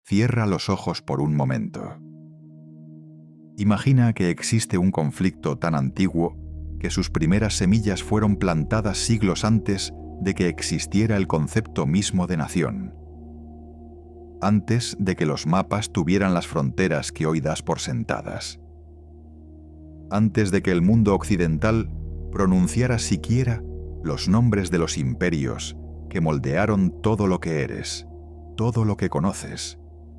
Cierra los ojos por un momento. Imagina que existe un conflicto tan antiguo que sus primeras semillas fueron plantadas siglos antes de que existiera el concepto mismo de nación. Antes de que los mapas tuvieran las fronteras que hoy das por sentadas. Antes de que el mundo occidental pronunciara siquiera los nombres de los imperios que moldearon todo lo que eres, todo lo que conoces,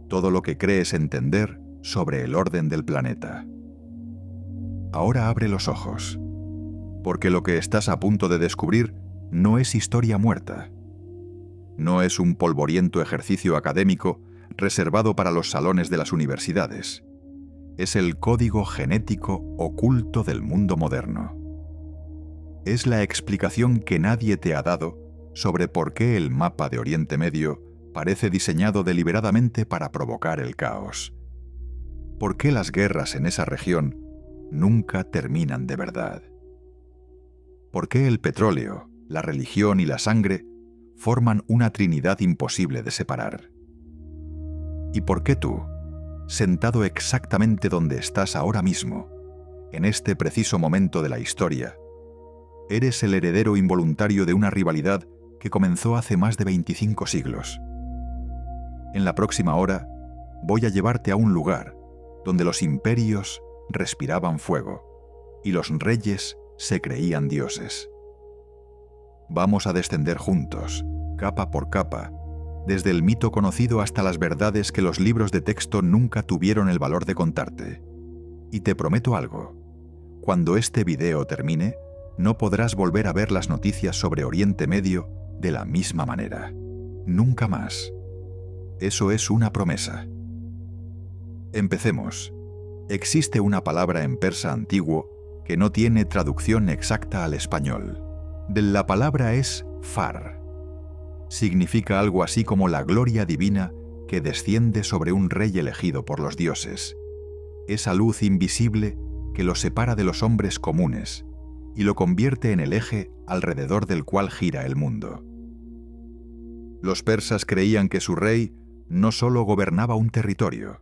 todo lo que crees entender sobre el orden del planeta. Ahora abre los ojos, porque lo que estás a punto de descubrir no es historia muerta. No es un polvoriento ejercicio académico reservado para los salones de las universidades. Es el código genético oculto del mundo moderno. Es la explicación que nadie te ha dado sobre por qué el mapa de Oriente Medio parece diseñado deliberadamente para provocar el caos. ¿Por qué las guerras en esa región nunca terminan de verdad? ¿Por qué el petróleo, la religión y la sangre forman una trinidad imposible de separar? ¿Y por qué tú, sentado exactamente donde estás ahora mismo, en este preciso momento de la historia, eres el heredero involuntario de una rivalidad que comenzó hace más de 25 siglos? En la próxima hora voy a llevarte a un lugar donde los imperios respiraban fuego y los reyes se creían dioses. Vamos a descender juntos, capa por capa, desde el mito conocido hasta las verdades que los libros de texto nunca tuvieron el valor de contarte. Y te prometo algo, cuando este video termine, no podrás volver a ver las noticias sobre Oriente Medio de la misma manera. Nunca más. Eso es una promesa. Empecemos. Existe una palabra en persa antiguo que no tiene traducción exacta al español. La palabra es far. Significa algo así como la gloria divina que desciende sobre un rey elegido por los dioses. Esa luz invisible que lo separa de los hombres comunes y lo convierte en el eje alrededor del cual gira el mundo. Los persas creían que su rey no solo gobernaba un territorio,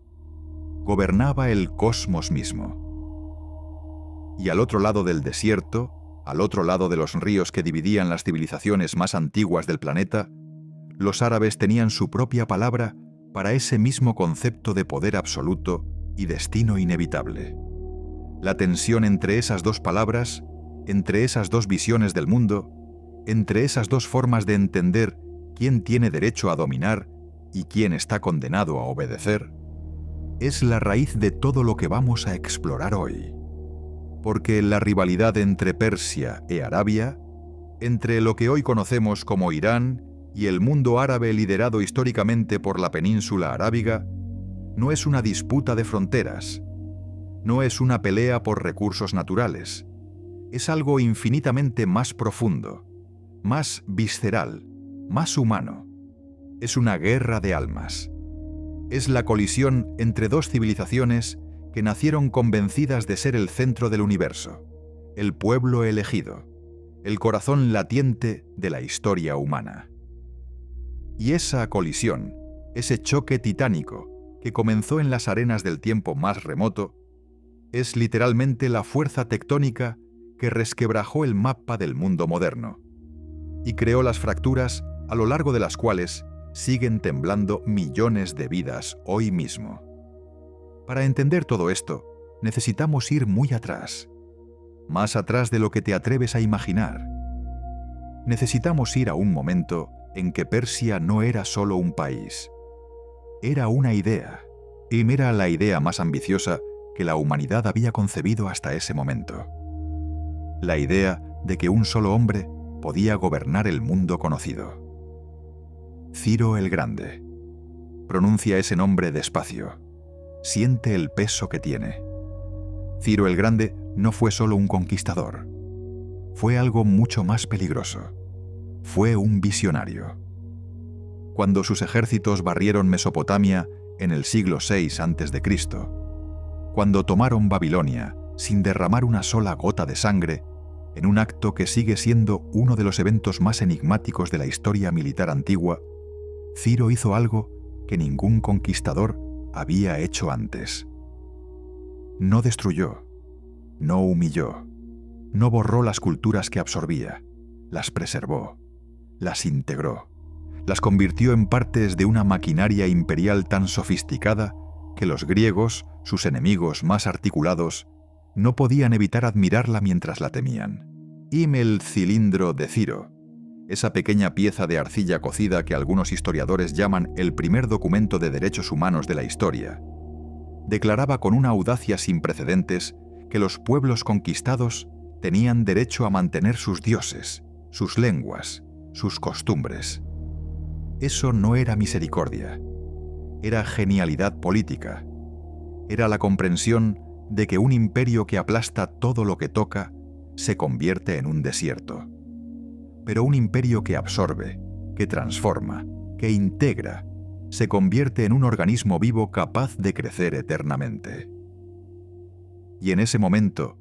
gobernaba el cosmos mismo. Y al otro lado del desierto, al otro lado de los ríos que dividían las civilizaciones más antiguas del planeta, los árabes tenían su propia palabra para ese mismo concepto de poder absoluto y destino inevitable. La tensión entre esas dos palabras, entre esas dos visiones del mundo, entre esas dos formas de entender quién tiene derecho a dominar y quién está condenado a obedecer, es la raíz de todo lo que vamos a explorar hoy. Porque la rivalidad entre Persia e Arabia, entre lo que hoy conocemos como Irán y el mundo árabe liderado históricamente por la península arábiga, no es una disputa de fronteras, no es una pelea por recursos naturales, es algo infinitamente más profundo, más visceral, más humano. Es una guerra de almas. Es la colisión entre dos civilizaciones que nacieron convencidas de ser el centro del universo, el pueblo elegido, el corazón latiente de la historia humana. Y esa colisión, ese choque titánico que comenzó en las arenas del tiempo más remoto, es literalmente la fuerza tectónica que resquebrajó el mapa del mundo moderno y creó las fracturas a lo largo de las cuales siguen temblando millones de vidas hoy mismo. Para entender todo esto, necesitamos ir muy atrás, más atrás de lo que te atreves a imaginar. Necesitamos ir a un momento en que Persia no era solo un país, era una idea, y era la idea más ambiciosa que la humanidad había concebido hasta ese momento. La idea de que un solo hombre podía gobernar el mundo conocido. Ciro el Grande. Pronuncia ese nombre despacio. Siente el peso que tiene. Ciro el Grande no fue solo un conquistador. Fue algo mucho más peligroso. Fue un visionario. Cuando sus ejércitos barrieron Mesopotamia en el siglo VI a.C., cuando tomaron Babilonia sin derramar una sola gota de sangre, en un acto que sigue siendo uno de los eventos más enigmáticos de la historia militar antigua, Ciro hizo algo que ningún conquistador había hecho antes. No destruyó, no humilló, no borró las culturas que absorbía, las preservó, las integró, las convirtió en partes de una maquinaria imperial tan sofisticada que los griegos, sus enemigos más articulados, no podían evitar admirarla mientras la temían. El cilindro de Ciro, esa pequeña pieza de arcilla cocida que algunos historiadores llaman el primer documento de derechos humanos de la historia, declaraba con una audacia sin precedentes que los pueblos conquistados tenían derecho a mantener sus dioses, sus lenguas, sus costumbres. Eso no era misericordia, era genialidad política, era la comprensión de que un imperio que aplasta todo lo que toca se convierte en un desierto. Pero un imperio que absorbe, que transforma, que integra, se convierte en un organismo vivo capaz de crecer eternamente. Y en ese momento,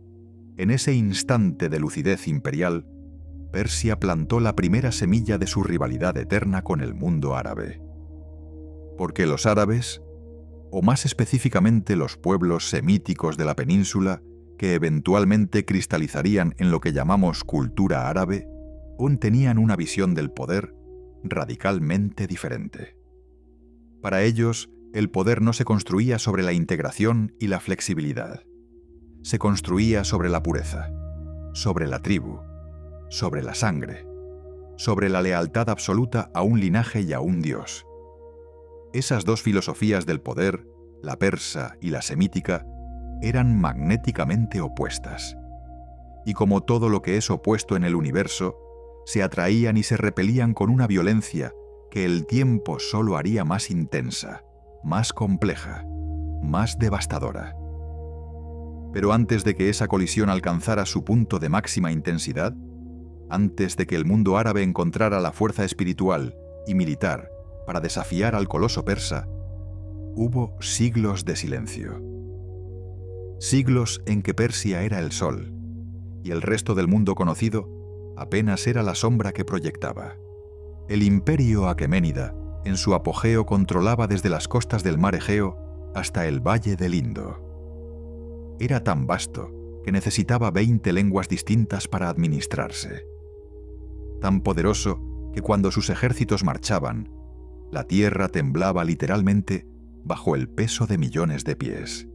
en ese instante de lucidez imperial, Persia plantó la primera semilla de su rivalidad eterna con el mundo árabe. Porque los árabes, o más específicamente los pueblos semíticos de la península, que eventualmente cristalizarían en lo que llamamos cultura árabe, aún tenían una visión del poder radicalmente diferente. Para ellos, el poder no se construía sobre la integración y la flexibilidad. Se construía sobre la pureza, sobre la tribu, sobre la sangre, sobre la lealtad absoluta a un linaje y a un dios. Esas dos filosofías del poder, la persa y la semítica, eran magnéticamente opuestas. Y como todo lo que es opuesto en el universo, se atraían y se repelían con una violencia que el tiempo solo haría más intensa, más compleja, más devastadora. Pero antes de que esa colisión alcanzara su punto de máxima intensidad, antes de que el mundo árabe encontrara la fuerza espiritual y militar para desafiar al coloso persa, hubo siglos de silencio. Siglos en que Persia era el sol, y el resto del mundo conocido apenas era la sombra que proyectaba. El imperio aqueménida, en su apogeo, controlaba desde las costas del mar Egeo hasta el valle del Indo. Era tan vasto que necesitaba 20 lenguas distintas para administrarse. Tan poderoso que cuando sus ejércitos marchaban, la tierra temblaba literalmente bajo el peso de millones de pies.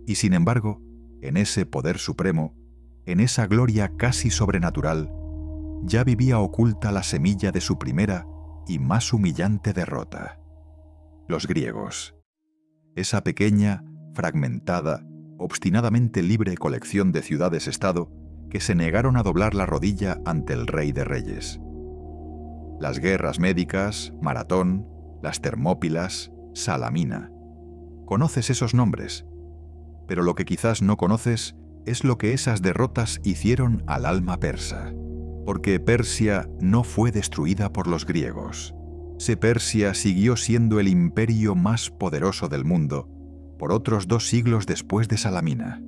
Y sin embargo, en ese poder supremo, en esa gloria casi sobrenatural, ya vivía oculta la semilla de su primera y más humillante derrota. Los griegos. Esa pequeña, fragmentada, obstinadamente libre colección de ciudades-estado que se negaron a doblar la rodilla ante el Rey de Reyes. Las guerras médicas, Maratón, las Termópilas, Salamina. Conoces esos nombres, pero lo que quizás no conoces es lo que esas derrotas hicieron al alma persa. Porque Persia no fue destruida por los griegos. Persia siguió siendo el imperio más poderoso del mundo por otros 2 siglos después de Salamina.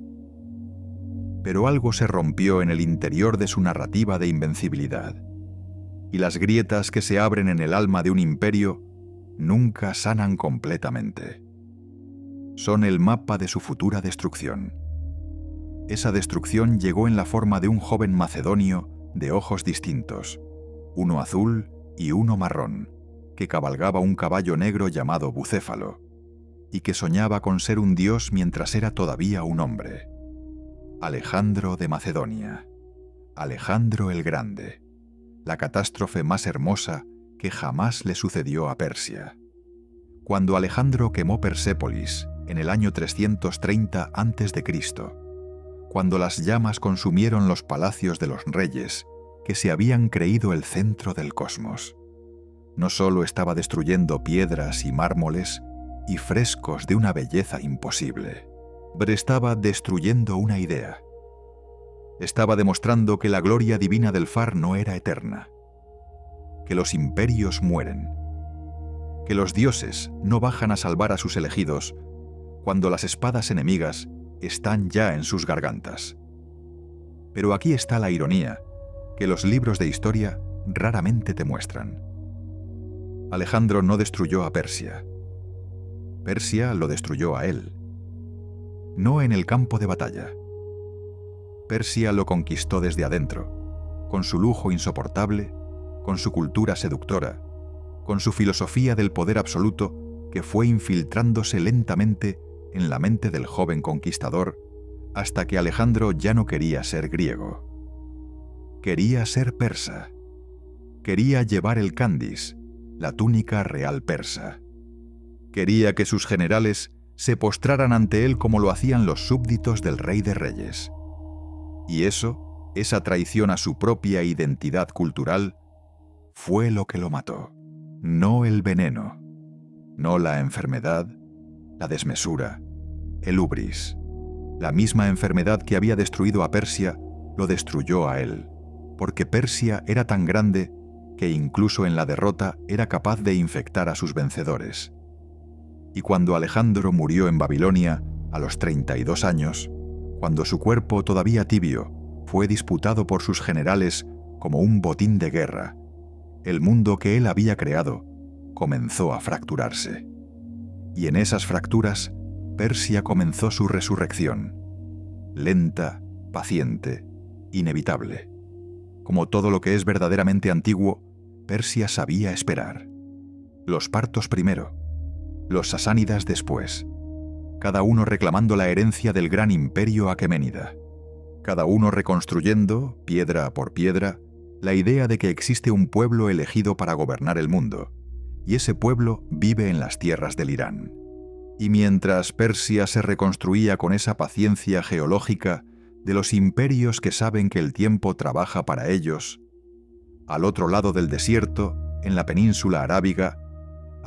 Pero algo se rompió en el interior de su narrativa de invencibilidad. Y las grietas que se abren en el alma de un imperio nunca sanan completamente. Son el mapa de su futura destrucción. Esa destrucción llegó en la forma de un joven macedonio de ojos distintos, uno azul y uno marrón, que cabalgaba un caballo negro llamado Bucéfalo, y que soñaba con ser un dios mientras era todavía un hombre. Alejandro de Macedonia, Alejandro el Grande, la catástrofe más hermosa que jamás le sucedió a Persia. Cuando Alejandro quemó Persépolis en el año 330 a.C., cuando las llamas consumieron los palacios de los reyes que se habían creído el centro del cosmos, no solo estaba destruyendo piedras y mármoles y frescos de una belleza imposible, pero estaba destruyendo una idea. Estaba demostrando que la gloria divina del Far no era eterna, que los imperios mueren, que los dioses no bajan a salvar a sus elegidos cuando las espadas enemigas están ya en sus gargantas. Pero aquí está la ironía, que los libros de historia raramente te muestran. Alejandro no destruyó a Persia, Persia lo destruyó a él. No en el campo de batalla. Persia lo conquistó desde adentro, con su lujo insoportable, con su cultura seductora, con su filosofía del poder absoluto que fue infiltrándose lentamente en la mente del joven conquistador hasta que Alejandro ya no quería ser griego. Quería ser persa. Quería llevar el candis, la túnica real persa. Quería que sus generales se postraran ante él como lo hacían los súbditos del Rey de Reyes. Y eso, esa traición a su propia identidad cultural, fue lo que lo mató. No el veneno, no la enfermedad, la desmesura, el hubris. La misma enfermedad que había destruido a Persia lo destruyó a él, porque Persia era tan grande que incluso en la derrota era capaz de infectar a sus vencedores. Y cuando Alejandro murió en Babilonia, a los 32 años, cuando su cuerpo todavía tibio fue disputado por sus generales como un botín de guerra, el mundo que él había creado comenzó a fracturarse. Y en esas fracturas, Persia comenzó su resurrección, lenta, paciente, inevitable. Como todo lo que es verdaderamente antiguo, Persia sabía esperar. Los partos primero, los sasánidas después, cada uno reclamando la herencia del gran imperio aqueménida, cada uno reconstruyendo, piedra por piedra, la idea de que existe un pueblo elegido para gobernar el mundo, y ese pueblo vive en las tierras del Irán. Y mientras Persia se reconstruía con esa paciencia geológica de los imperios que saben que el tiempo trabaja para ellos, al otro lado del desierto, en la península arábiga,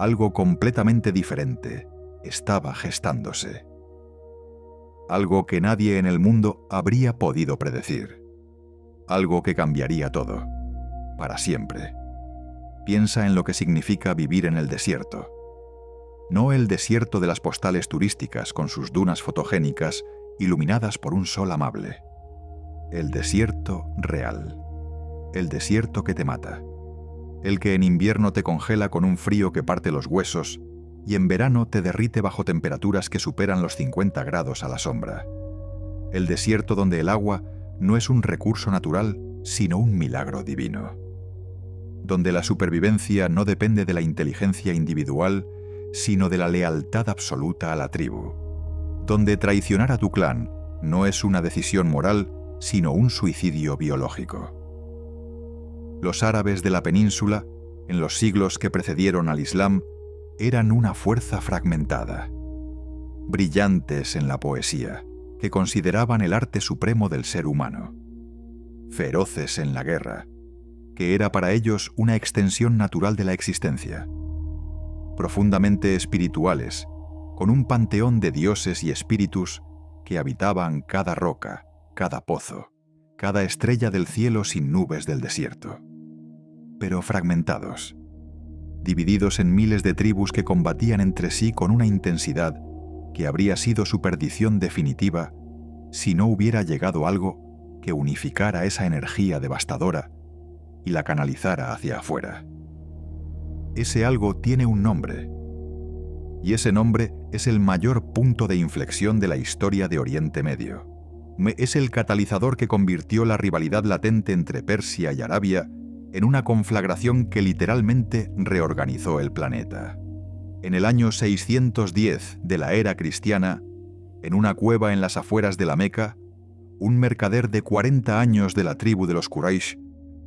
algo completamente diferente estaba gestándose. Algo que nadie en el mundo habría podido predecir. Algo que cambiaría todo, para siempre. Piensa en lo que significa vivir en el desierto. No el desierto de las postales turísticas con sus dunas fotogénicas iluminadas por un sol amable. El desierto real. El desierto que te mata. El que en invierno te congela con un frío que parte los huesos y en verano te derrite bajo temperaturas que superan los 50 grados a la sombra. El desierto donde el agua no es un recurso natural, sino un milagro divino. Donde la supervivencia no depende de la inteligencia individual, sino de la lealtad absoluta a la tribu. Donde traicionar a tu clan no es una decisión moral, sino un suicidio biológico. Los árabes de la península, en los siglos que precedieron al Islam, eran una fuerza fragmentada. Brillantes en la poesía, que consideraban el arte supremo del ser humano. Feroces en la guerra, que era para ellos una extensión natural de la existencia. Profundamente espirituales, con un panteón de dioses y espíritus que habitaban cada roca, cada pozo, cada estrella del cielo sin nubes del desierto. Pero fragmentados, divididos en miles de tribus que combatían entre sí con una intensidad que habría sido su perdición definitiva si no hubiera llegado algo que unificara esa energía devastadora y la canalizara hacia afuera. Ese algo tiene un nombre, y ese nombre es el mayor punto de inflexión de la historia de Oriente Medio. Es el catalizador que convirtió la rivalidad latente entre Persia y Arabia en una conflagración que literalmente reorganizó el planeta. En el año 610 de la era cristiana, en una cueva en las afueras de la Meca, un mercader de 40 años de la tribu de los Quraysh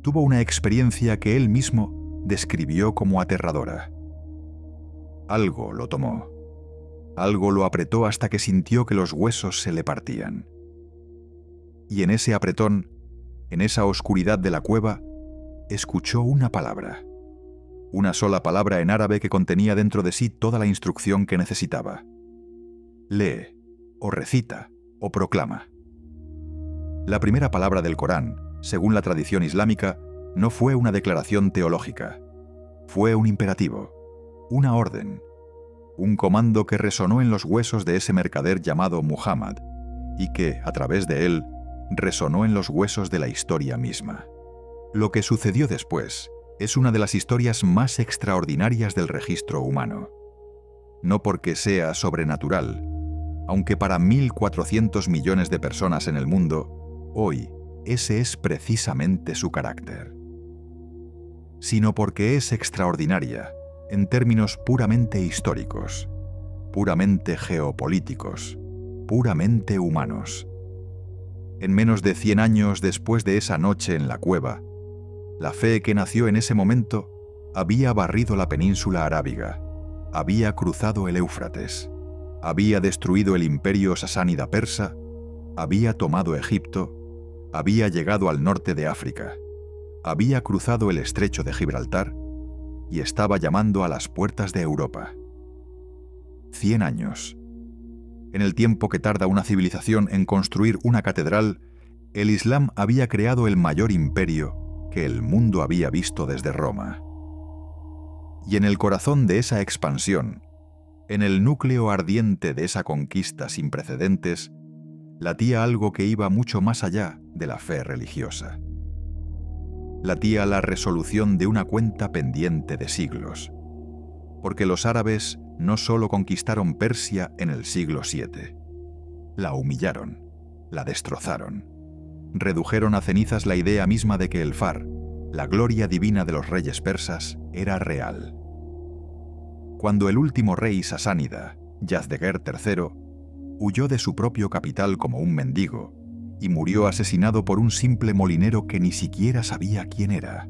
tuvo una experiencia que él mismo describió como aterradora. Algo lo tomó. Algo lo apretó hasta que sintió que los huesos se le partían. Y en ese apretón, en esa oscuridad de la cueva, escuchó una palabra. Una sola palabra en árabe que contenía dentro de sí toda la instrucción que necesitaba. Lee, o recita, o proclama. La primera palabra del Corán, según la tradición islámica, no fue una declaración teológica. Fue un imperativo, una orden, un comando que resonó en los huesos de ese mercader llamado Muhammad y que, a través de él, resonó en los huesos de la historia misma. Lo que sucedió después es una de las historias más extraordinarias del registro humano. no porque sea sobrenatural, aunque para 1.400 millones de personas en el mundo, hoy ese es precisamente su carácter, sino porque es extraordinaria en términos puramente históricos, puramente geopolíticos, puramente humanos. En menos de 100 años después de esa noche en la cueva, la fe que nació en ese momento había barrido la península arábiga, había cruzado el Éufrates, había destruido el imperio sasánida persa, había tomado Egipto, había llegado al norte de África, había cruzado el estrecho de Gibraltar y estaba llamando a las puertas de Europa. 100 años. En el tiempo que tarda una civilización en construir una catedral, el Islam había creado el mayor imperio que el mundo había visto desde Roma. Y en el corazón de esa expansión, en el núcleo ardiente de esa conquista sin precedentes, latía algo que iba mucho más allá de la fe religiosa. Latía la resolución de una cuenta pendiente de siglos, porque los árabes no solo conquistaron Persia en el siglo VII, la humillaron, la destrozaron, redujeron a cenizas la idea misma de que el Far, la gloria divina de los reyes persas, era real. Cuando el último rey sasánida, Yazdegerd III, huyó de su propio capital como un mendigo y murió asesinado por un simple molinero que ni siquiera sabía quién era,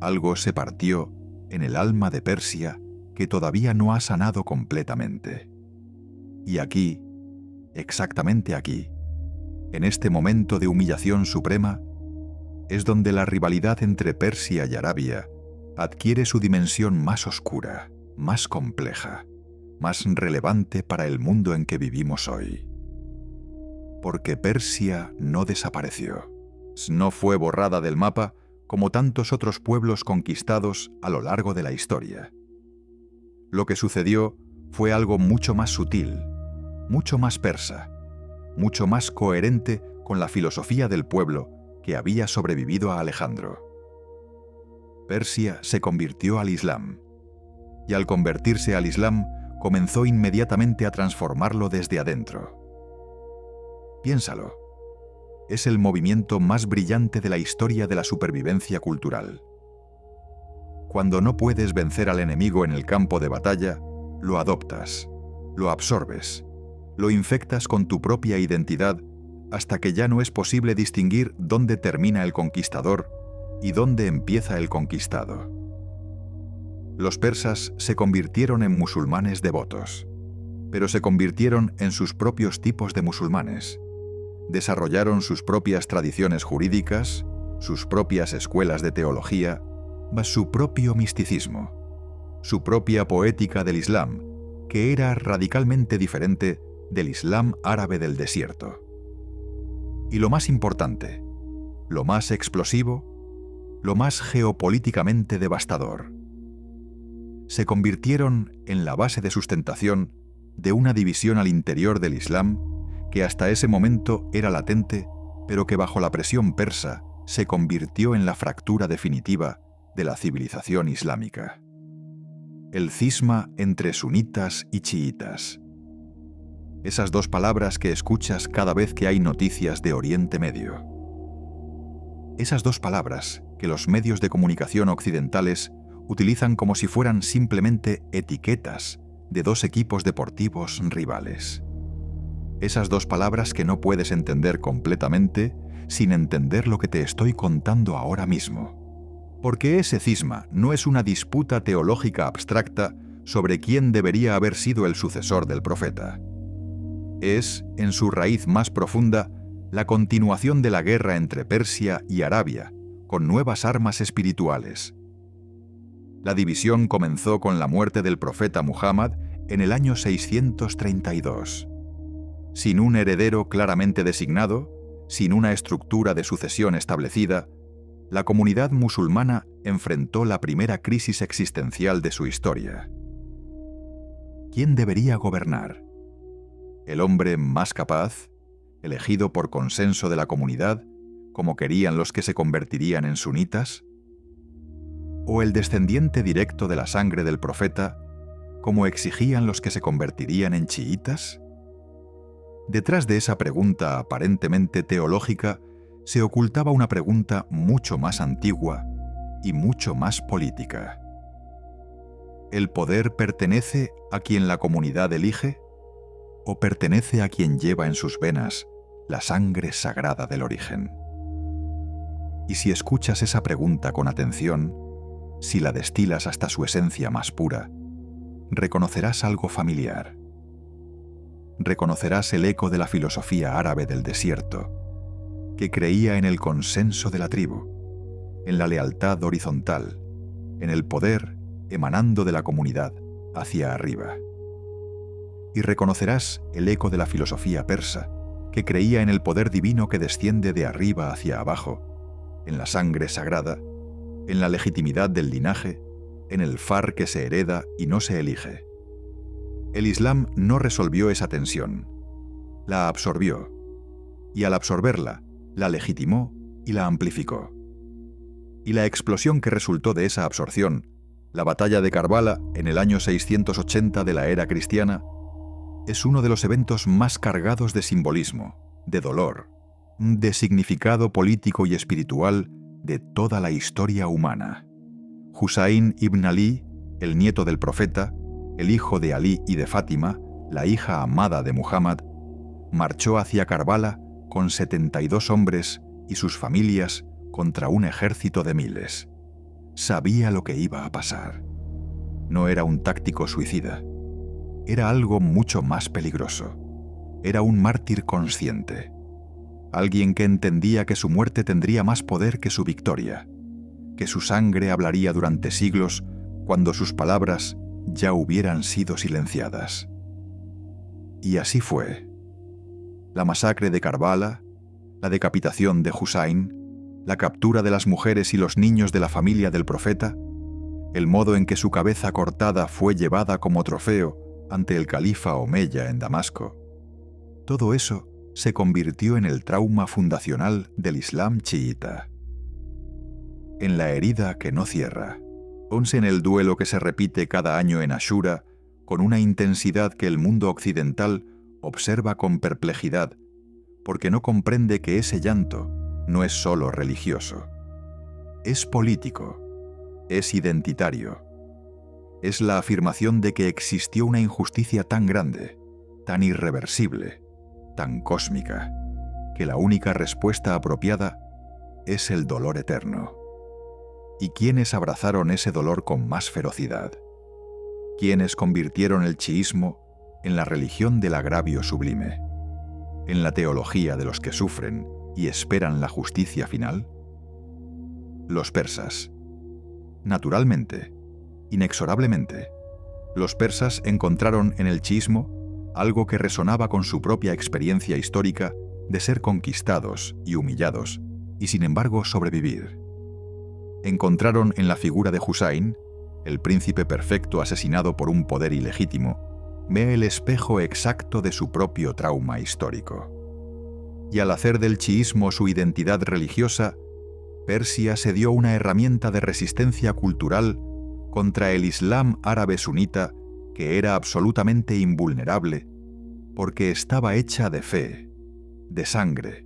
algo se partió en el alma de Persia que todavía no ha sanado completamente. Y aquí, exactamente aquí, en este momento de humillación suprema, es donde la rivalidad entre Persia y Arabia adquiere su dimensión más oscura, más compleja, más relevante para el mundo en que vivimos hoy. Porque Persia no desapareció, no fue borrada del mapa como tantos otros pueblos conquistados a lo largo de la historia. Lo que sucedió fue algo mucho más sutil, mucho más persa, mucho más coherente con la filosofía del pueblo que había sobrevivido a Alejandro. Persia se convirtió al Islam, y al convertirse al Islam comenzó inmediatamente a transformarlo desde adentro. Piénsalo, es el movimiento más brillante de la historia de la supervivencia cultural. Cuando no puedes vencer al enemigo en el campo de batalla, lo adoptas, lo absorbes, lo infectas con tu propia identidad hasta que ya no es posible distinguir dónde termina el conquistador y dónde empieza el conquistado. Los persas se convirtieron en musulmanes devotos, pero se convirtieron en sus propios tipos de musulmanes. Desarrollaron sus propias tradiciones jurídicas, sus propias escuelas de teología, su propio misticismo, su propia poética del Islam, que era radicalmente diferente del Islam árabe del desierto. Y lo más importante, lo más explosivo, lo más geopolíticamente devastador, se convirtieron en la base de sustentación de una división al interior del Islam que hasta ese momento era latente, pero que bajo la presión persa se convirtió en la fractura definitiva de la civilización islámica. El cisma entre sunitas y chiitas. Esas dos palabras que escuchas cada vez que hay noticias de Oriente Medio. Esas dos palabras que los medios de comunicación occidentales utilizan como si fueran simplemente etiquetas de dos equipos deportivos rivales. Esas dos palabras que no puedes entender completamente sin entender lo que te estoy contando ahora mismo. Porque ese cisma no es una disputa teológica abstracta sobre quién debería haber sido el sucesor del profeta. Es, en su raíz más profunda, la continuación de la guerra entre Persia y Arabia, con nuevas armas espirituales. La división comenzó con la muerte del profeta Muhammad en el año 632. Sin un heredero claramente designado, sin una estructura de sucesión establecida, la comunidad musulmana enfrentó la primera crisis existencial de su historia. ¿Quién debería gobernar? ¿El hombre más capaz, elegido por consenso de la comunidad, como querían los que se convertirían en sunitas? ¿O el descendiente directo de la sangre del profeta, como exigían los que se convertirían en chiítas? Detrás de esa pregunta aparentemente teológica se ocultaba una pregunta mucho más antigua y mucho más política. ¿El poder pertenece a quien la comunidad elige o pertenece a quien lleva en sus venas la sangre sagrada del origen? Y si escuchas esa pregunta con atención, si la destilas hasta su esencia más pura, reconocerás algo familiar. Reconocerás el eco de la filosofía árabe del desierto, que creía en el consenso de la tribu, en la lealtad horizontal, en el poder emanando de la comunidad hacia arriba. Y reconocerás el eco de la filosofía persa, que creía en el poder divino que desciende de arriba hacia abajo, en la sangre sagrada, en la legitimidad del linaje, en el far que se hereda y no se elige. El Islam no resolvió esa tensión, la absorbió, y al absorberla, la legitimó y la amplificó. Y la explosión que resultó de esa absorción, la batalla de Karbala en el año 680 de la era cristiana, es uno de los eventos más cargados de simbolismo, de dolor, de significado político y espiritual de toda la historia humana. Husayn ibn Ali, el nieto del profeta, el hijo de Ali y de Fátima, la hija amada de Muhammad, marchó hacia Karbala con 72 hombres y sus familias contra un ejército de miles. Sabía lo que iba a pasar. No era un táctico suicida. Era algo mucho más peligroso. Era un mártir consciente. Alguien que entendía que su muerte tendría más poder que su victoria, que su sangre hablaría durante siglos cuando sus palabras ya hubieran sido silenciadas. Y así fue. La masacre de Karbala, la decapitación de Husayn, la captura de las mujeres y los niños de la familia del profeta, el modo en que su cabeza cortada fue llevada como trofeo ante el califa Omeya en Damasco, todo eso se convirtió en el trauma fundacional del Islam chiita. En la herida que no cierra, once en el duelo que se repite cada año en Ashura con una intensidad que el mundo occidental observa con perplejidad, porque no comprende que ese llanto no es solo religioso. Es político, es identitario. Es la afirmación de que existió una injusticia tan grande, tan irreversible, tan cósmica, que la única respuesta apropiada es el dolor eterno. ¿Y quiénes abrazaron ese dolor con más ferocidad? ¿Quiénes convirtieron el chiísmo en la religión del agravio sublime, en la teología de los que sufren y esperan la justicia final? Los persas. Naturalmente, inexorablemente, los persas encontraron en el chiísmo algo que resonaba con su propia experiencia histórica de ser conquistados y humillados, y sin embargo sobrevivir. Encontraron en la figura de Husayn, el príncipe perfecto asesinado por un poder ilegítimo, el espejo exacto de su propio trauma histórico. Y al hacer del chiísmo su identidad religiosa, Persia se dio una herramienta de resistencia cultural contra el Islam árabe sunita que era absolutamente invulnerable, porque estaba hecha de fe, de sangre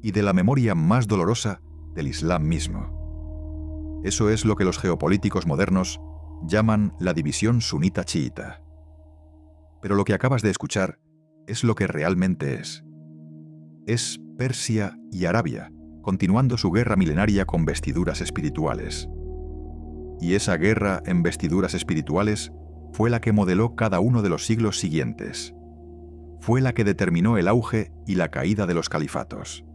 y de la memoria más dolorosa del Islam mismo. Eso es lo que los geopolíticos modernos llaman la división sunita-chiita. Pero lo que acabas de escuchar es lo que realmente es. Es Persia y Arabia, continuando su guerra milenaria con vestiduras espirituales. Y esa guerra en vestiduras espirituales fue la que modeló cada uno de los siglos siguientes. Fue la que determinó el auge y la caída de los califatos.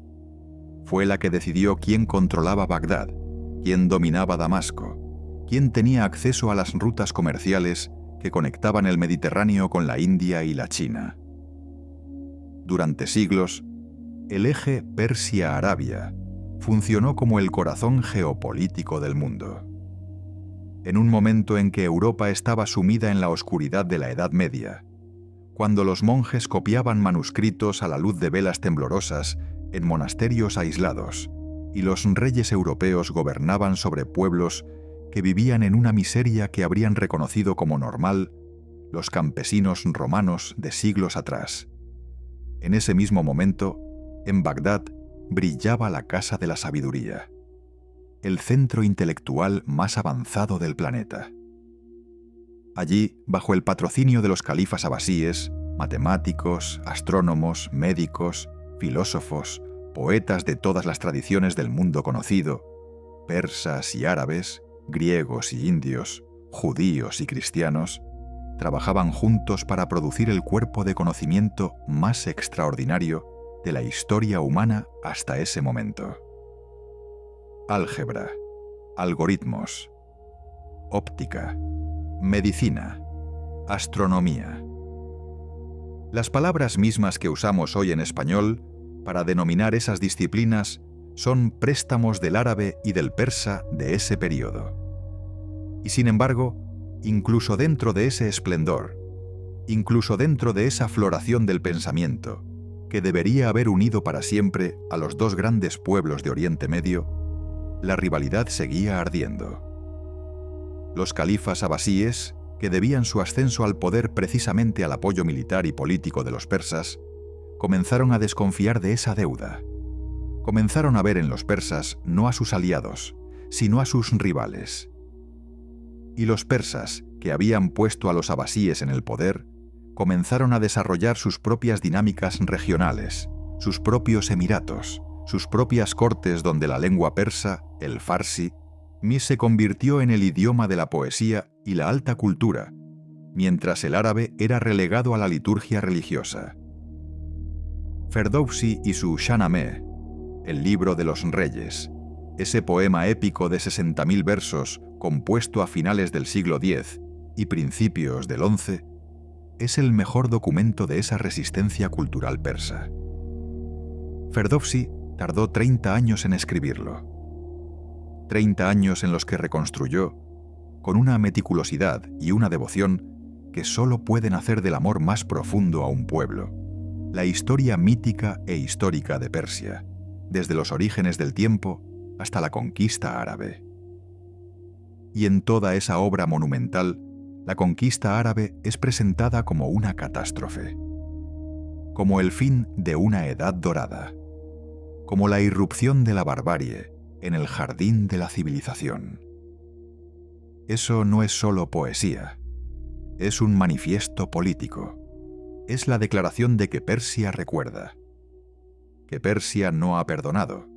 Fue la que decidió quién controlaba Bagdad, quién dominaba Damasco, quién tenía acceso a las rutas comerciales que conectaban el Mediterráneo con la India y la China. Durante siglos, el eje Persia-Arabia funcionó como el corazón geopolítico del mundo. En un momento en que Europa estaba sumida en la oscuridad de la Edad Media, cuando los monjes copiaban manuscritos a la luz de velas temblorosas en monasterios aislados, y los reyes europeos gobernaban sobre pueblos que vivían en una miseria que habrían reconocido como normal los campesinos romanos de siglos atrás. En ese mismo momento, en Bagdad, brillaba la Casa de la Sabiduría, el centro intelectual más avanzado del planeta. Allí, bajo el patrocinio de los califas abasíes, matemáticos, astrónomos, médicos, filósofos, poetas de todas las tradiciones del mundo conocido, persas y árabes, griegos y indios, judíos y cristianos, trabajaban juntos para producir el cuerpo de conocimiento más extraordinario de la historia humana hasta ese momento. Álgebra, algoritmos, óptica, medicina, astronomía. Las palabras mismas que usamos hoy en español para denominar esas disciplinas son préstamos del árabe y del persa de ese período. Y sin embargo, incluso dentro de ese esplendor, incluso dentro de esa floración del pensamiento, que debería haber unido para siempre a los dos grandes pueblos de Oriente Medio, la rivalidad seguía ardiendo. Los califas abasíes, que debían su ascenso al poder precisamente al apoyo militar y político de los persas, comenzaron a desconfiar de esa deuda. Comenzaron a ver en los persas no a sus aliados, sino a sus rivales. Y los persas, que habían puesto a los abasíes en el poder, comenzaron a desarrollar sus propias dinámicas regionales, sus propios emiratos, sus propias cortes donde la lengua persa, el farsi, se convirtió en el idioma de la poesía y la alta cultura, mientras el árabe era relegado a la liturgia religiosa. Ferdowsi y su Shahnameh, el libro de los reyes, ese poema épico de 60.000 versos compuesto a finales del siglo X y principios del XI, es el mejor documento de esa resistencia cultural persa. Ferdowsi tardó 30 años en escribirlo. 30 años en los que reconstruyó, con una meticulosidad y una devoción que solo pueden hacer del amor más profundo a un pueblo, la historia mítica e histórica de Persia, desde los orígenes del tiempo hasta la conquista árabe. Y en toda esa obra monumental, la conquista árabe es presentada como una catástrofe, como el fin de una edad dorada, como la irrupción de la barbarie en el jardín de la civilización. Eso no es solo poesía, es un manifiesto político, es la declaración de que Persia recuerda, que Persia no ha perdonado,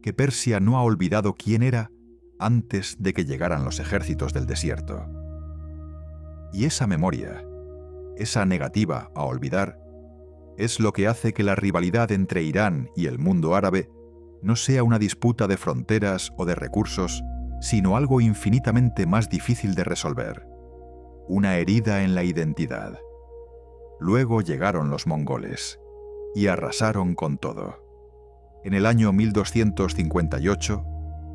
que Persia no ha olvidado quién era antes de que llegaran los ejércitos del desierto. Y esa memoria, esa negativa a olvidar, es lo que hace que la rivalidad entre Irán y el mundo árabe no sea una disputa de fronteras o de recursos, sino algo infinitamente más difícil de resolver, una herida en la identidad. Luego llegaron los mongoles y arrasaron con todo. En el año 1258,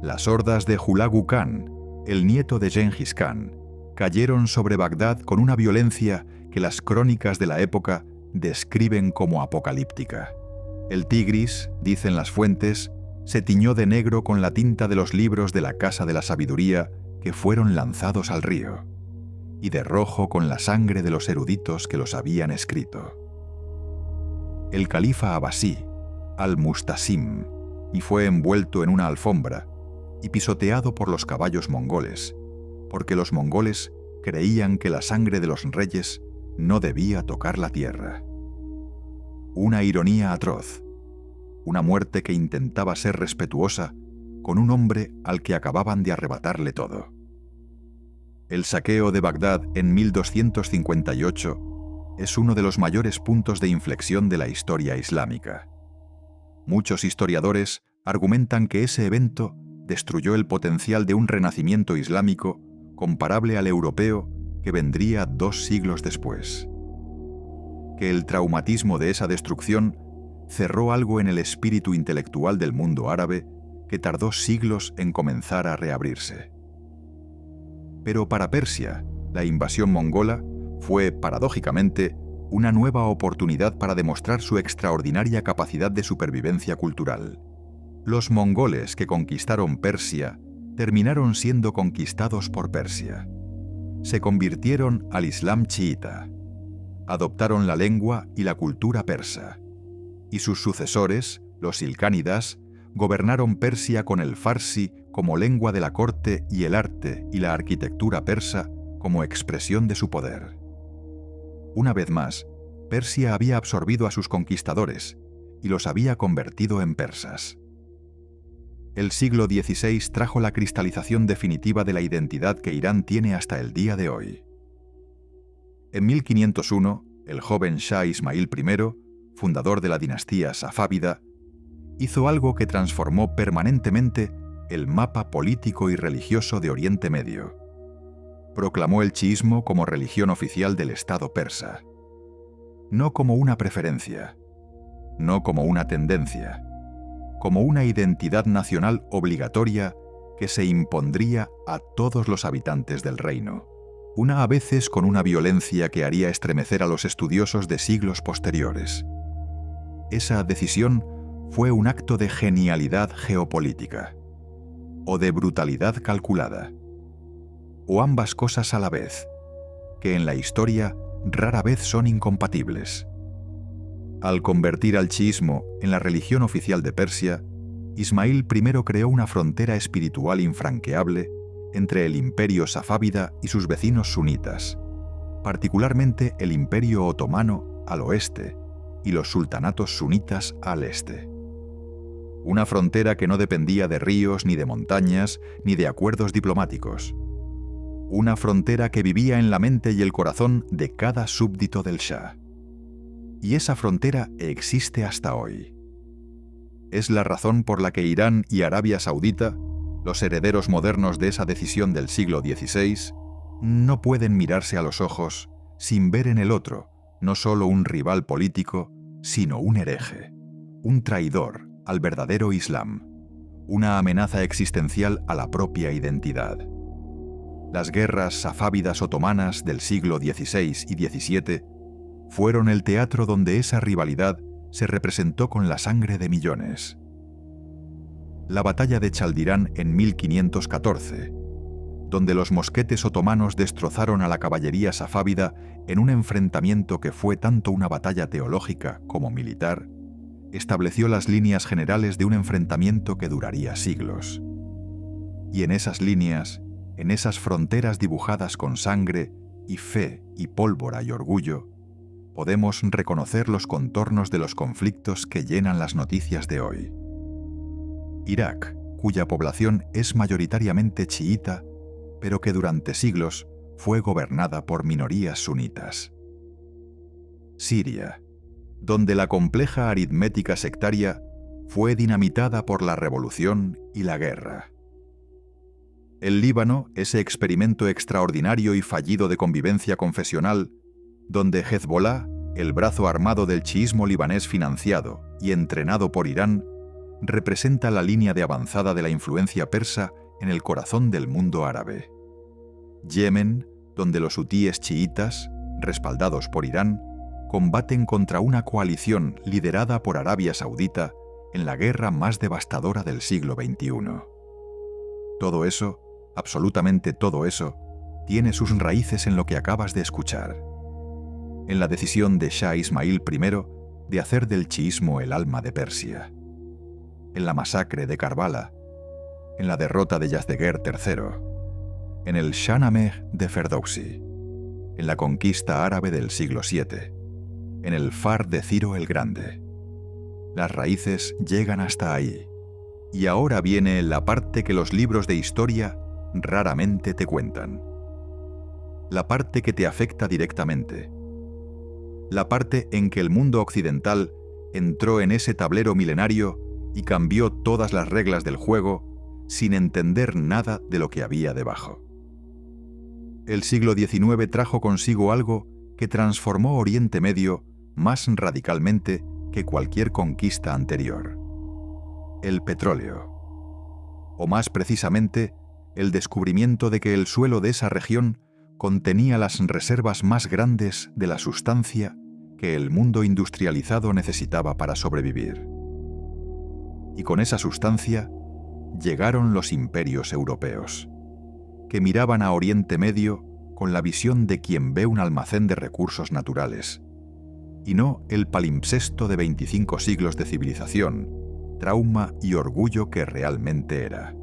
las hordas de Hulagu Khan, el nieto de Genghis Khan, cayeron sobre Bagdad con una violencia que las crónicas de la época describen como apocalíptica. El Tigris, dicen las fuentes, se tiñó de negro con la tinta de los libros de la Casa de la Sabiduría que fueron lanzados al río, y de rojo con la sangre de los eruditos que los habían escrito. El califa abasí, Al-Mustasim, y fue envuelto en una alfombra y pisoteado por los caballos mongoles, porque los mongoles creían que la sangre de los reyes no debía tocar la tierra. Una ironía atroz, una muerte que intentaba ser respetuosa con un hombre al que acababan de arrebatarle todo. El saqueo de Bagdad en 1258 es uno de los mayores puntos de inflexión de la historia islámica. Muchos historiadores argumentan que ese evento destruyó el potencial de un renacimiento islámico comparable al europeo que vendría 2 siglos después. Que el traumatismo de esa destrucción cerró algo en el espíritu intelectual del mundo árabe que tardó siglos en comenzar a reabrirse. Pero para Persia, la invasión mongola fue, paradójicamente, una nueva oportunidad para demostrar su extraordinaria capacidad de supervivencia cultural. Los mongoles que conquistaron Persia terminaron siendo conquistados por Persia. se convirtieron al Islam chiita. Adoptaron la lengua y la cultura persa. Y sus sucesores, los ilkánidas, gobernaron Persia con el farsi como lengua de la corte y el arte y la arquitectura persa como expresión de su poder. Una vez más, Persia había absorbido a sus conquistadores y los había convertido en persas. El siglo XVI trajo la cristalización definitiva de la identidad que Irán tiene hasta el día de hoy. En 1501, el joven Shah Ismail I, fundador de la dinastía safávida, hizo algo que transformó permanentemente el mapa político y religioso de Oriente Medio. Proclamó el chiismo como religión oficial del Estado persa. No como una preferencia, no como una tendencia, como una identidad nacional obligatoria que se impondría a todos los habitantes del reino, a veces con una violencia que haría estremecer a los estudiosos de siglos posteriores. Esa decisión fue un acto de genialidad geopolítica, o de brutalidad calculada, o ambas cosas a la vez, que en la historia rara vez son incompatibles. Al convertir al chiismo en la religión oficial de Persia, Ismail I creó una frontera espiritual infranqueable entre el imperio safávida y sus vecinos sunitas, particularmente el imperio otomano al oeste y los sultanatos sunitas al este. Una frontera que no dependía de ríos, ni de montañas, ni de acuerdos diplomáticos. Una frontera que vivía en la mente y el corazón de cada súbdito del Shah. Y esa frontera existe hasta hoy. Es la razón por la que Irán y Arabia Saudita, los herederos modernos de esa decisión del siglo XVI, no pueden mirarse a los ojos sin ver en el otro no solo un rival político, sino un hereje, un traidor al verdadero Islam, una amenaza existencial a la propia identidad. Las guerras safávidas otomanas del siglo XVI y XVII fueron el teatro donde esa rivalidad se representó con la sangre de millones. La batalla de Chaldirán en 1514, donde los mosquetes otomanos destrozaron a la caballería safávida en un enfrentamiento que fue tanto una batalla teológica como militar, estableció las líneas generales de un enfrentamiento que duraría siglos. Y en esas líneas, en esas fronteras dibujadas con sangre y fe y pólvora y orgullo, podemos reconocer los contornos de los conflictos que llenan las noticias de hoy. Irak, cuya población es mayoritariamente chiita, pero que durante siglos fue gobernada por minorías sunitas. Siria, donde la compleja aritmética sectaria fue dinamitada por la revolución y la guerra. El Líbano, ese experimento extraordinario y fallido de convivencia confesional, donde Hezbollah, el brazo armado del chiismo libanés financiado y entrenado por Irán, representa la línea de avanzada de la influencia persa en el corazón del mundo árabe. Yemen, donde los hutíes chiitas, respaldados por Irán, combaten contra una coalición liderada por Arabia Saudita en la guerra más devastadora del siglo XXI. Todo eso, absolutamente todo eso, tiene sus raíces en lo que acabas de escuchar, en la decisión de Shah Ismail I de hacer del chiismo el alma de Persia, en la masacre de Karbala, en la derrota de Yazdeguer III, en el Shahnameh de Ferdowsi, en la conquista árabe del siglo VII, en el Far de Ciro el Grande. Las raíces llegan hasta ahí, y ahora viene la parte que los libros de historia raramente te cuentan. La parte que te afecta directamente. La parte en que el mundo occidental entró en ese tablero milenario y cambió todas las reglas del juego sin entender nada de lo que había debajo. El siglo XIX trajo consigo algo que transformó Oriente Medio más radicalmente que cualquier conquista anterior: el petróleo. O más precisamente, el descubrimiento de que el suelo de esa región contenía las reservas más grandes de la sustancia que el mundo industrializado necesitaba para sobrevivir. Y con esa sustancia llegaron los imperios europeos, que miraban a Oriente Medio con la visión de quien ve un almacén de recursos naturales, y no el palimpsesto de 25 siglos de civilización, trauma y orgullo que realmente era.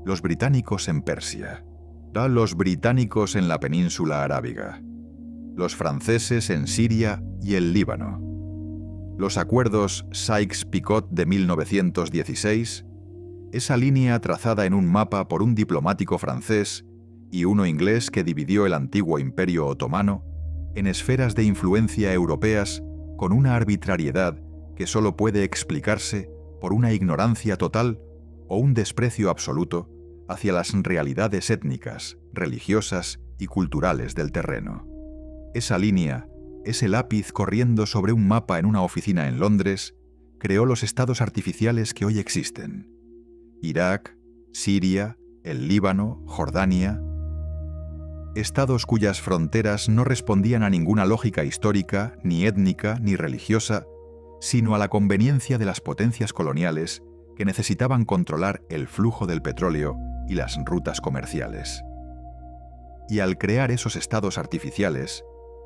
Los británicos en Persia, los británicos en la península arábiga, los franceses en Siria y el Líbano, los acuerdos Sykes-Picot de 1916, esa línea trazada en un mapa por un diplomático francés y uno inglés que dividió el antiguo Imperio Otomano en esferas de influencia europeas con una arbitrariedad que solo puede explicarse por una ignorancia total o un desprecio absoluto hacia las realidades étnicas, religiosas y culturales del terreno. Esa línea, ese lápiz corriendo sobre un mapa en una oficina en Londres, creó los estados artificiales que hoy existen. Irak, Siria, el Líbano, Jordania. Estados cuyas fronteras no respondían a ninguna lógica histórica, ni étnica, ni religiosa, sino a la conveniencia de las potencias coloniales que necesitaban controlar el flujo del petróleo y las rutas comerciales. Y al crear esos estados artificiales,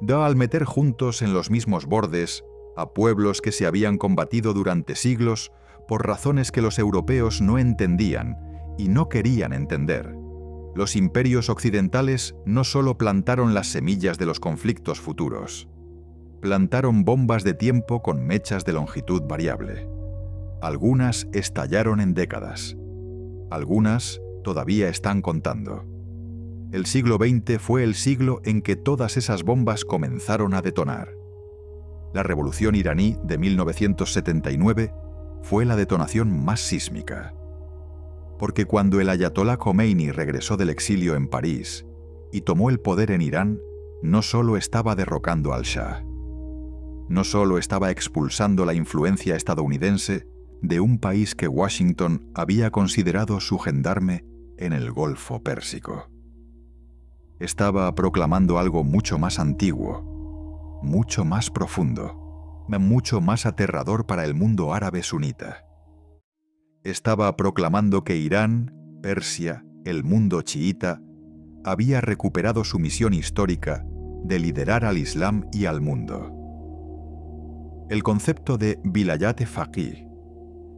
al meter juntos en los mismos bordes a pueblos que se habían combatido durante siglos por razones que los europeos no entendían y no querían entender, los imperios occidentales no solo plantaron las semillas de los conflictos futuros, plantaron bombas de tiempo con mechas de longitud variable. Algunas estallaron en décadas. Algunas todavía están contando. El siglo XX fue el siglo en que todas esas bombas comenzaron a detonar. La revolución iraní de 1979 fue la detonación más sísmica. Porque cuando el ayatolá Khomeini regresó del exilio en París y tomó el poder en Irán, no solo estaba derrocando al Shah, no solo estaba expulsando la influencia estadounidense de un país que Washington había considerado su gendarme en el Golfo Pérsico. Estaba proclamando algo mucho más antiguo, mucho más profundo, mucho más aterrador para el mundo árabe sunita. Estaba proclamando que Irán, Persia, el mundo chiita, había recuperado su misión histórica de liderar al Islam y al mundo. El concepto de Vilayat-e-Faqih,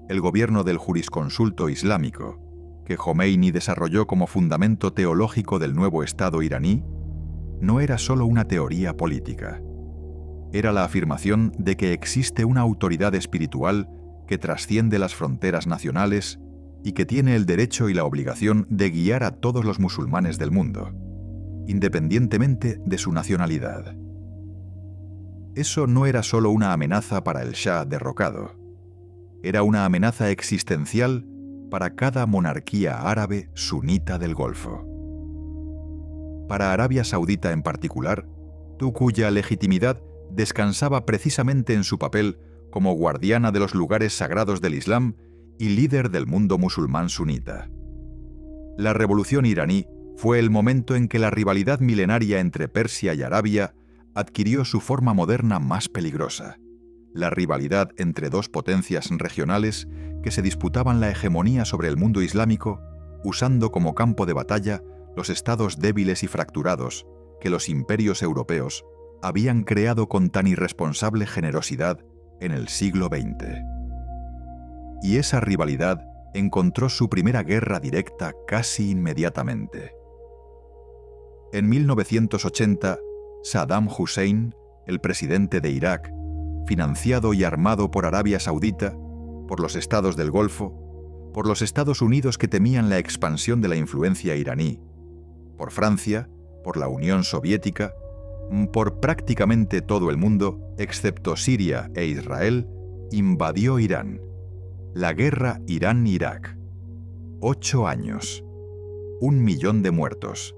el gobierno del jurisconsulto islámico, que Khomeini desarrolló como fundamento teológico del nuevo Estado iraní, no era solo una teoría política. Era la afirmación de que existe una autoridad espiritual que trasciende las fronteras nacionales y que tiene el derecho y la obligación de guiar a todos los musulmanes del mundo, independientemente de su nacionalidad. Eso no era solo una amenaza para el Shah derrocado. Era una amenaza existencial para cada monarquía árabe sunita del Golfo. Para Arabia Saudita en particular, cuya legitimidad descansaba precisamente en su papel como guardiana de los lugares sagrados del Islam y líder del mundo musulmán sunita. La revolución iraní fue el momento en que la rivalidad milenaria entre Persia y Arabia adquirió su forma moderna más peligrosa, la rivalidad entre dos potencias regionales que se disputaban la hegemonía sobre el mundo islámico, usando como campo de batalla los estados débiles y fracturados que los imperios europeos habían creado con tan irresponsable generosidad en el siglo XX. Y esa rivalidad encontró su primera guerra directa casi inmediatamente. En 1980, Saddam Hussein, el presidente de Irak, financiado y armado por Arabia Saudita, por los estados del Golfo, por los Estados Unidos que temían la expansión de la influencia iraní, por Francia, por la Unión Soviética, por prácticamente todo el mundo, excepto Siria e Israel, invadió Irán. La guerra Irán-Irak. 8 años. 1 millón de muertos.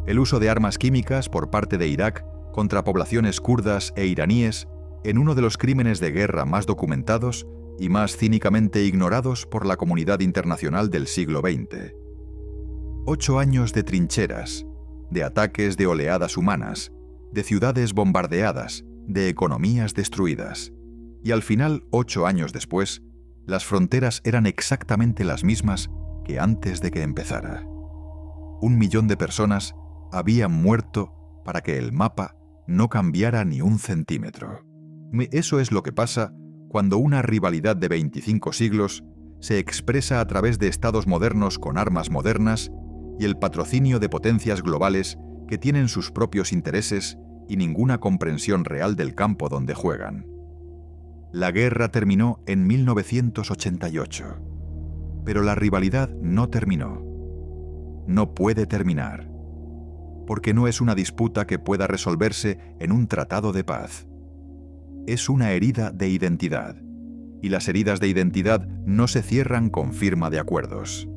El uso de armas químicas por parte de Irak contra poblaciones kurdas e iraníes en uno de los crímenes de guerra más documentados y más cínicamente ignorados por la comunidad internacional del siglo XX. 8 años de trincheras, de ataques de oleadas humanas, de ciudades bombardeadas, de economías destruidas. Y al final, 8 años después, las fronteras eran exactamente las mismas que antes de que empezara. 1 millón de personas habían muerto para que el mapa no cambiara ni un centímetro. Eso es lo que pasa cuando una rivalidad de 25 siglos se expresa a través de estados modernos con armas modernas y el patrocinio de potencias globales que tienen sus propios intereses y ninguna comprensión real del campo donde juegan. La guerra terminó en 1988, pero la rivalidad no terminó. No puede terminar, porque no es una disputa que pueda resolverse en un tratado de paz. Es una herida de identidad, y las heridas de identidad no se cierran con firma de acuerdos.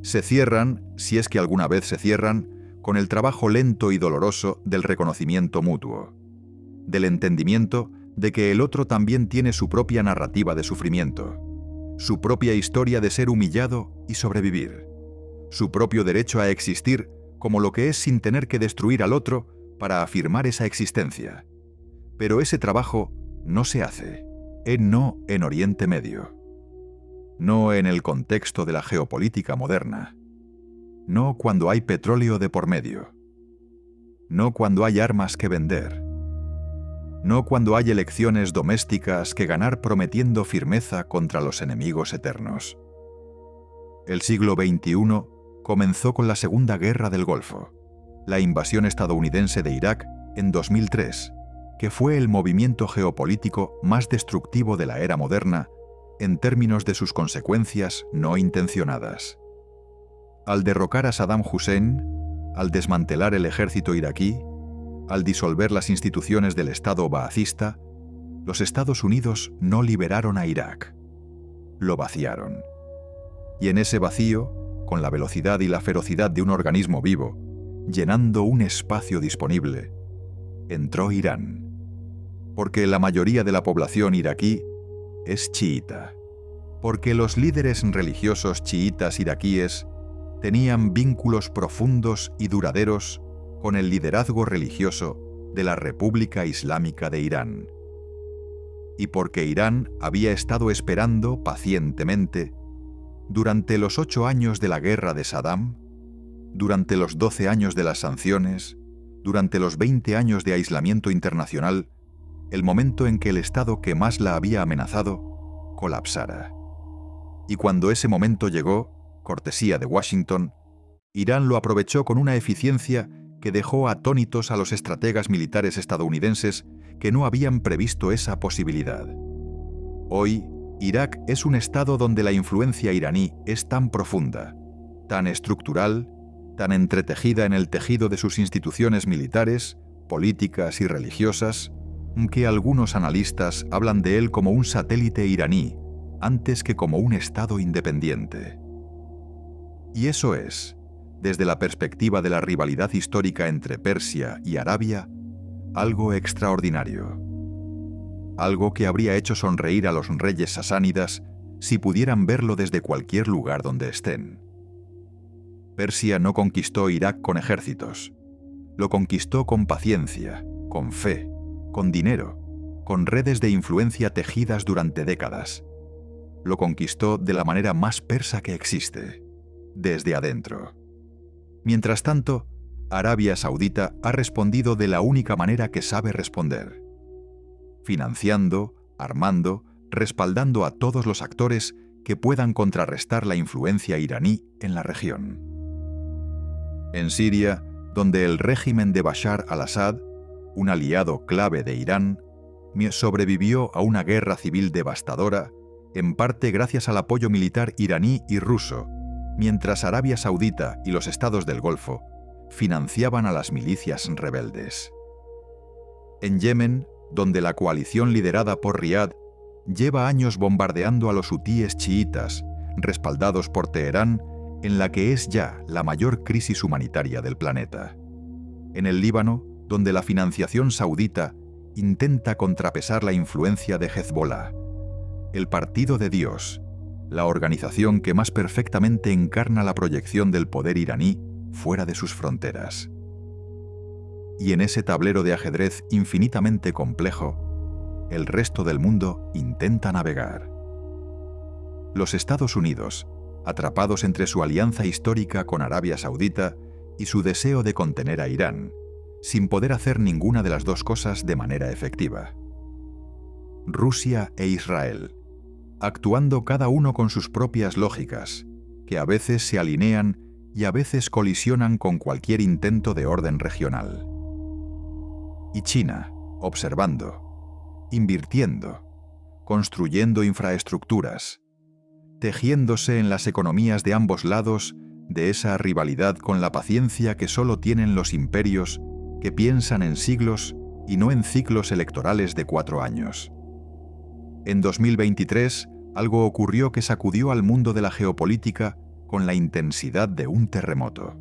Se cierran, si es que alguna vez se cierran, con el trabajo lento y doloroso del reconocimiento mutuo, del entendimiento de que el otro también tiene su propia narrativa de sufrimiento, su propia historia de ser humillado y sobrevivir, su propio derecho a existir como lo que es sin tener que destruir al otro para afirmar esa existencia. Pero ese trabajo no se hace, no en Oriente Medio, no en el contexto de la geopolítica moderna, no cuando hay petróleo de por medio, no cuando hay armas que vender, no cuando hay elecciones domésticas que ganar prometiendo firmeza contra los enemigos eternos. El siglo XXI comenzó con la Segunda Guerra del Golfo, la invasión estadounidense de Irak en 2003, que fue el movimiento geopolítico más destructivo de la era moderna en términos de sus consecuencias no intencionadas. Al derrocar a Saddam Hussein, al desmantelar el ejército iraquí, al disolver las instituciones del Estado baacista, los Estados Unidos no liberaron a Irak, lo vaciaron. Y en ese vacío, con la velocidad y la ferocidad de un organismo vivo, llenando un espacio disponible, entró Irán. Porque la mayoría de la población iraquí es chiita. Porque los líderes religiosos chiitas iraquíes tenían vínculos profundos y duraderos con el liderazgo religioso de la República Islámica de Irán. Y porque Irán había estado esperando pacientemente durante los 8 años de la guerra de Saddam, durante los 12 años de las sanciones, durante los 20 años de aislamiento internacional, el momento en que el Estado que más la había amenazado colapsara. Y cuando ese momento llegó, cortesía de Washington, Irán lo aprovechó con una eficiencia que dejó atónitos a los estrategas militares estadounidenses que no habían previsto esa posibilidad. Hoy, Irak es un estado donde la influencia iraní es tan profunda, tan estructural, tan entretejida en el tejido de sus instituciones militares, políticas y religiosas, que algunos analistas hablan de él como un satélite iraní, antes que como un estado independiente. Y eso es, desde la perspectiva de la rivalidad histórica entre Persia y Arabia, algo extraordinario. Algo que habría hecho sonreír a los reyes sasánidas si pudieran verlo desde cualquier lugar donde estén. Persia no conquistó Irak con ejércitos, lo conquistó con paciencia, con fe, con dinero, con redes de influencia tejidas durante décadas. Lo conquistó de la manera más persa que existe, desde adentro. Mientras tanto, Arabia Saudita ha respondido de la única manera que sabe responder: financiando, armando, respaldando a todos los actores que puedan contrarrestar la influencia iraní en la región. En Siria, donde el régimen de Bashar al-Assad, un aliado clave de Irán, sobrevivió a una guerra civil devastadora, en parte gracias al apoyo militar iraní y ruso, mientras Arabia Saudita y los estados del Golfo financiaban a las milicias rebeldes. En Yemen, donde la coalición liderada por Riad lleva años bombardeando a los hutíes chiitas, respaldados por Teherán, en la que es ya la mayor crisis humanitaria del planeta. En el Líbano, donde la financiación saudita intenta contrapesar la influencia de Hezbollah. El Partido de Dios, la organización que más perfectamente encarna la proyección del poder iraní fuera de sus fronteras. Y en ese tablero de ajedrez infinitamente complejo, el resto del mundo intenta navegar. Los Estados Unidos, atrapados entre su alianza histórica con Arabia Saudita y su deseo de contener a Irán, sin poder hacer ninguna de las dos cosas de manera efectiva. Rusia e Israel, actuando cada uno con sus propias lógicas, que a veces se alinean y a veces colisionan con cualquier intento de orden regional. Y China, observando, invirtiendo, construyendo infraestructuras, tejiéndose en las economías de ambos lados de esa rivalidad con la paciencia que solo tienen los imperios que piensan en siglos y no en ciclos electorales de 4 años. En 2023, algo ocurrió que sacudió al mundo de la geopolítica con la intensidad de un terremoto.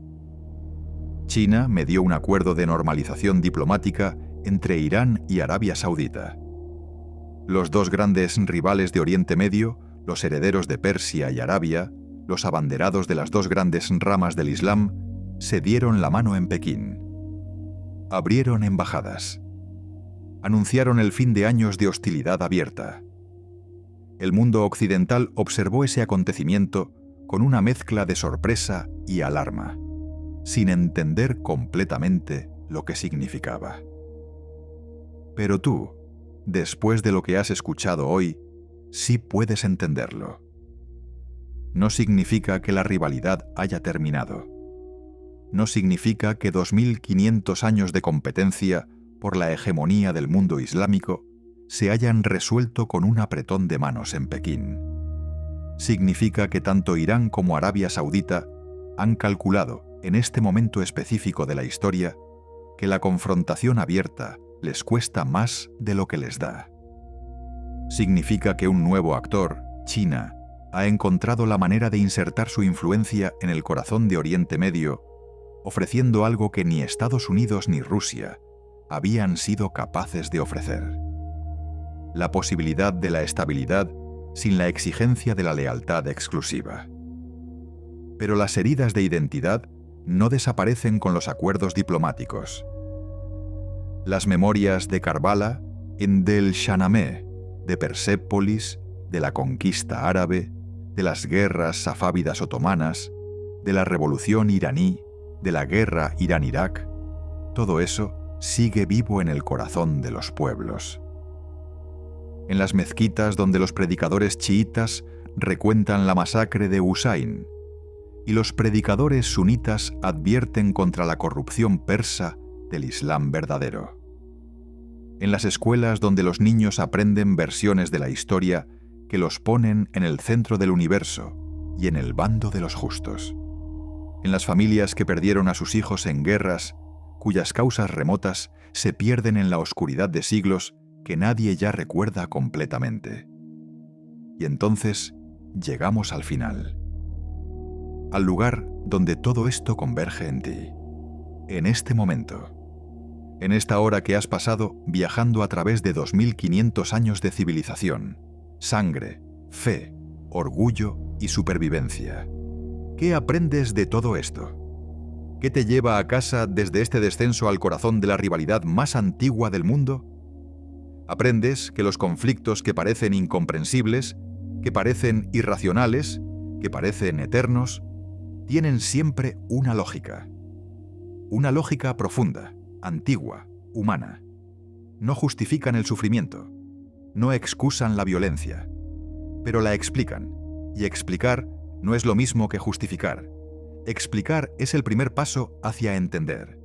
China medió un acuerdo de normalización diplomática entre Irán y Arabia Saudita. Los dos grandes rivales de Oriente Medio, los herederos de Persia y Arabia, los abanderados de las dos grandes ramas del Islam, se dieron la mano en Pekín. Abrieron embajadas. Anunciaron el fin de años de hostilidad abierta. El mundo occidental observó ese acontecimiento con una mezcla de sorpresa y alarma, sin entender completamente lo que significaba. Pero tú, después de lo que has escuchado hoy, sí puedes entenderlo. No significa que la rivalidad haya terminado. No significa que 2500 años de competencia por la hegemonía del mundo islámico se hayan resuelto con un apretón de manos en Pekín. Significa que tanto Irán como Arabia Saudita han calculado, en este momento específico de la historia, que la confrontación abierta les cuesta más de lo que les da. Significa que un nuevo actor, China, ha encontrado la manera de insertar su influencia en el corazón de Oriente Medio, ofreciendo algo que ni Estados Unidos ni Rusia habían sido capaces de ofrecer: la posibilidad de la estabilidad sin la exigencia de la lealtad exclusiva. Pero las heridas de identidad no desaparecen con los acuerdos diplomáticos. Las memorias de Karbala, del Shahnameh, de Persépolis, de la conquista árabe, de las guerras safávidas otomanas, de la revolución iraní, de la guerra Irán-Irak, todo eso sigue vivo en el corazón de los pueblos. En las mezquitas donde los predicadores chiitas recuentan la masacre de Husayn y los predicadores sunitas advierten contra la corrupción persa del Islam verdadero. En las escuelas donde los niños aprenden versiones de la historia que los ponen en el centro del universo y en el bando de los justos. En las familias que perdieron a sus hijos en guerras, cuyas causas remotas se pierden en la oscuridad de siglos que nadie ya recuerda completamente. Y entonces llegamos al final, al lugar donde todo esto converge en ti, en este momento, en esta hora que has pasado viajando a través de 2500 años de civilización, sangre, fe, orgullo y supervivencia. ¿Qué aprendes de todo esto? ¿Qué te lleva a casa desde este descenso al corazón de la rivalidad más antigua del mundo? Aprendes que los conflictos que parecen incomprensibles, que parecen irracionales, que parecen eternos, tienen siempre una lógica profunda, antigua, humana. No justifican el sufrimiento, no excusan la violencia, pero la explican, y explicar no es lo mismo que justificar. Explicar es el primer paso hacia entender,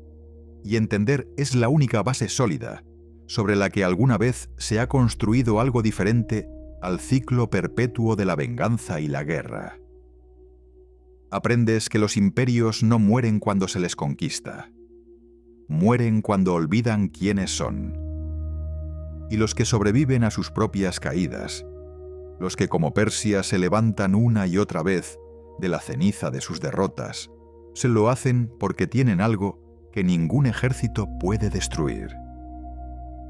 y entender es la única base sólida sobre la que alguna vez se ha construido algo diferente al ciclo perpetuo de la venganza y la guerra. Aprendes que los imperios no mueren cuando se les conquista, mueren cuando olvidan quiénes son. Y los que sobreviven a sus propias caídas, los que como Persia se levantan una y otra vez de la ceniza de sus derrotas, se lo hacen porque tienen algo que ningún ejército puede destruir.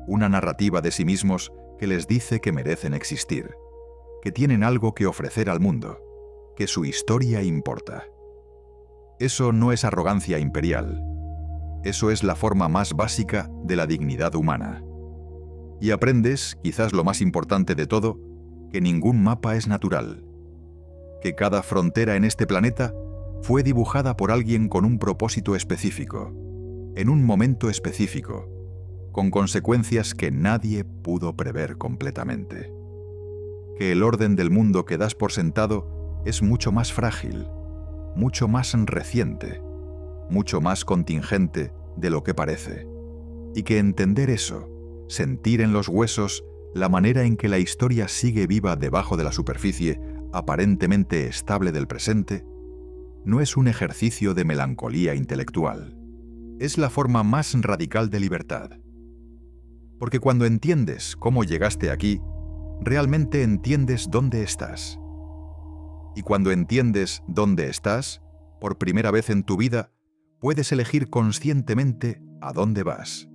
Una narrativa de sí mismos que les dice que merecen existir, que tienen algo que ofrecer al mundo, que su historia importa. Eso no es arrogancia imperial. Eso es la forma más básica de la dignidad humana. Y aprendes, quizás lo más importante de todo, que ningún mapa es natural, que cada frontera en este planeta fue dibujada por alguien con un propósito específico, en un momento específico, con consecuencias que nadie pudo prever completamente. Que el orden del mundo que das por sentado es mucho más frágil, mucho más reciente, mucho más contingente de lo que parece, y que entender eso, sentir en los huesos la manera en que la historia sigue viva debajo de la superficie aparentemente estable del presente, no es un ejercicio de melancolía intelectual. Es la forma más radical de libertad. Porque cuando entiendes cómo llegaste aquí, realmente entiendes dónde estás. Y cuando entiendes dónde estás, por primera vez en tu vida, puedes elegir conscientemente a dónde vas.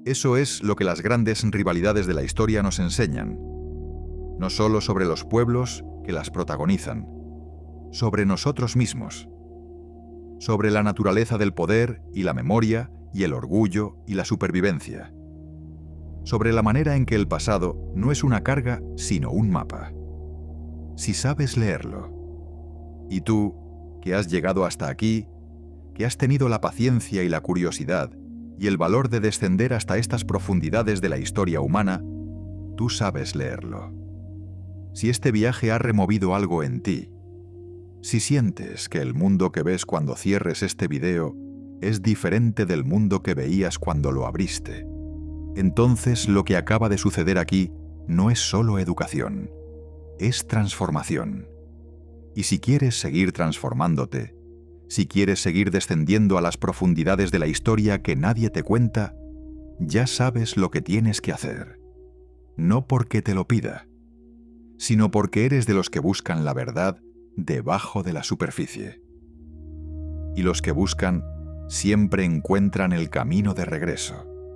Eso es lo que las grandes rivalidades de la historia nos enseñan, no solo sobre los pueblos que las protagonizan, sobre nosotros mismos, sobre la naturaleza del poder y la memoria y el orgullo y la supervivencia, sobre la manera en que el pasado no es una carga sino un mapa. Si sabes leerlo, y tú, que has llegado hasta aquí, que has tenido la paciencia y la curiosidad y el valor de descender hasta estas profundidades de la historia humana, tú sabes leerlo. Si este viaje ha removido algo en ti, si sientes que el mundo que ves cuando cierres este video es diferente del mundo que veías cuando lo abriste, entonces lo que acaba de suceder aquí no es solo educación, es transformación. Y si quieres seguir transformándote, si quieres seguir descendiendo a las profundidades de la historia que nadie te cuenta, ya sabes lo que tienes que hacer. No porque te lo pida, sino porque eres de los que buscan la verdad debajo de la superficie. Y los que buscan siempre encuentran el camino de regreso.